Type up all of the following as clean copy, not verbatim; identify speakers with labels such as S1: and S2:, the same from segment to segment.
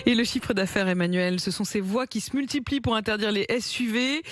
S1: Et le chiffre d'affaires, Emmanuel, ce sont ces voix qui se multiplient pour interdire les SUV.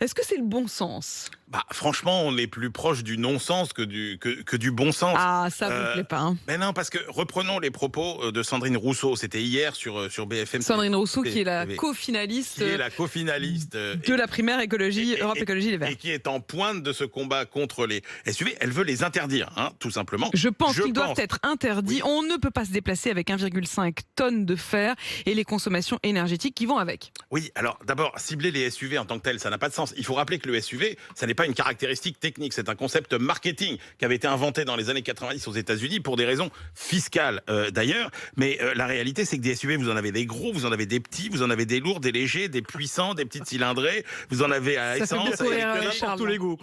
S1: Est-ce que c'est le bon sens ?
S2: Franchement, on est plus proche du non-sens que du bon sens.
S1: Ah, ça vous plaît pas, hein ?
S2: Mais non, parce que reprenons les propos de Sandrine Rousseau. C'était hier sur BFM.
S1: Sandrine Rousseau, qui est la co-finaliste de la primaire écologie, Europe Écologie Les Verts.
S2: Et qui est en pointe de ce combat contre les SUV. Elle veut les interdire, tout simplement.
S1: Je pense qu'ils doivent être interdits. Oui. On ne peut pas se déplacer avec 1,5 tonnes de fer et les consommations énergétiques qui vont avec.
S2: Oui, alors d'abord, cibler les SUV en tant que tel, ça n'a pas de sens. Il faut rappeler que le SUV, ça n'est pas une caractéristique technique, c'est un concept marketing qui avait été inventé dans les années 90 aux États-Unis pour des raisons fiscales d'ailleurs. Mais la réalité, c'est que des SUV, vous en avez des gros, vous en avez des petits, vous en avez des lourds, des légers, des puissants, des petites cylindrées. Vous en avez à essence,
S1: pour tous les goûts.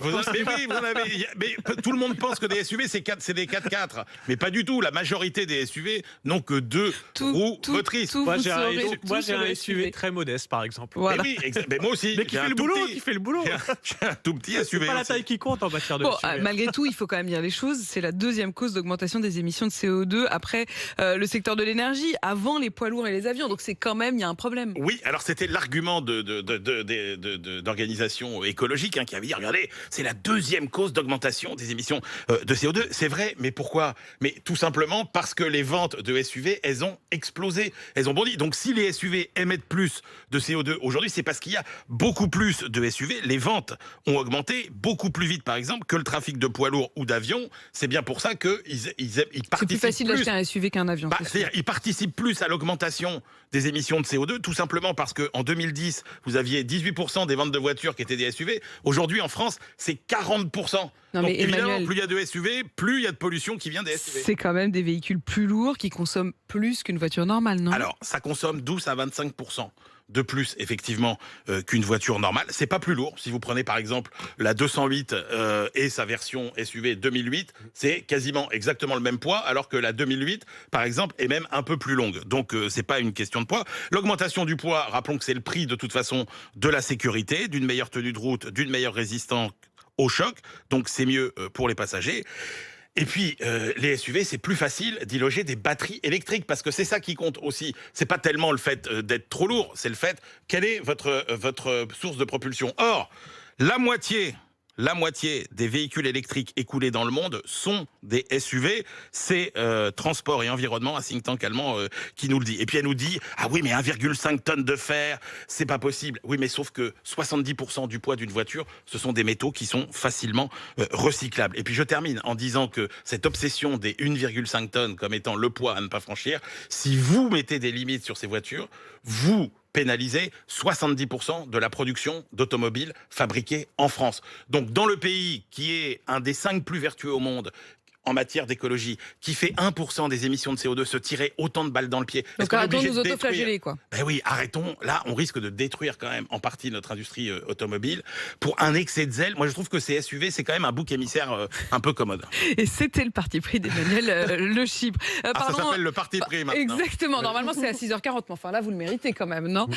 S2: Mais tout le monde pense que des SUV, c'est des 4x4. Mais pas du tout. La majorité des SUV n'ont que deux roues motrices.
S3: Moi, j'ai un SUV très modeste, par exemple.
S2: Voilà. Mais moi aussi.
S3: Mais qui fait le boulot.
S2: J'ai un tout petit SUV.
S3: C'est pas la taille qui compte en matière de SUV.
S1: Malgré tout, il faut quand même dire les choses. C'est la deuxième cause d'augmentation des émissions de CO2 après le secteur de l'énergie, avant les poids lourds et les avions. Donc c'est quand même, il y a un problème.
S2: Oui, alors c'était l'argument d'organisations écologiques qui avait dit, regardez, c'est la deuxième cause d'augmentation des émissions de CO2. C'est vrai, mais pourquoi ? Mais tout simplement parce que les ventes de SUV, elles ont explosé. Elles ont bondi. Donc si les SUV émettent plus de CO2 aujourd'hui, c'est parce qu'il y a beaucoup plus de SUV. Les ventes ont augmenté beaucoup plus vite, par exemple, que le trafic de poids lourds ou d'avions. C'est bien pour ça qu'ils participent.
S1: C'est plus facile d'acheter un SUV qu'un avion.
S2: C'est-à-dire, ils participent plus à l'augmentation des émissions de CO2, tout simplement parce qu'en 2010, vous aviez 18% des ventes de voitures qui étaient des SUV. Aujourd'hui, en France, c'est 40%.
S1: Non,
S2: donc
S1: mais
S2: évidemment,
S1: Emmanuel,
S2: plus il y a de SUV, plus il y a de pollution qui vient des SUV.
S1: C'est quand même des véhicules plus lourds qui consomment plus qu'une voiture normale, non ?
S2: Alors, ça consomme 12 à 25% de plus, effectivement, qu'une voiture normale. C'est pas plus lourd. Si vous prenez, par exemple, la 208 et sa version SUV 2008, c'est quasiment exactement le même poids, alors que la 2008, par exemple, est même un peu plus longue. Donc, c'est pas une question de poids. L'augmentation du poids, rappelons que c'est le prix, de toute façon, de la sécurité, d'une meilleure tenue de route, d'une meilleure résistance au choc. Donc, c'est mieux pour les passagers. Et puis, les SUV, c'est plus facile d'y loger des batteries électriques, parce que c'est ça qui compte aussi. C'est pas tellement le fait d'être trop lourd, c'est le fait, quelle est votre source de propulsion. Or, la moitié des véhicules électriques écoulés dans le monde sont des SUV. C'est Transport et Environnement, un think tank allemand, qui nous le dit. Et puis elle nous dit, ah oui, mais 1,5 tonnes de fer, c'est pas possible. Oui, mais sauf que 70% du poids d'une voiture, ce sont des métaux qui sont facilement recyclables. Et puis je termine en disant que cette obsession des 1,5 tonnes comme étant le poids à ne pas franchir, si vous mettez des limites sur ces voitures, vous pénaliser 70% de la production d'automobiles fabriquées en France. Donc dans le pays qui est un des 5 plus vertueux au monde en matière d'écologie, qui fait 1% des émissions de CO2, se tirer autant de balles dans le pied.
S1: Donc arrêtons de nous autoflageller, quoi.
S2: Ben oui, arrêtons. Là, on risque de détruire quand même en partie notre industrie automobile pour un excès de zèle. Moi, je trouve que ces SUV, c'est quand même un bouc émissaire un peu commode.
S1: Et c'était le parti pris d'Emmanuel Le Chypre.
S2: Ça s'appelle le parti pris maintenant.
S1: Exactement. Normalement, c'est à 6h40. Mais enfin, là, vous le méritez quand même, non ?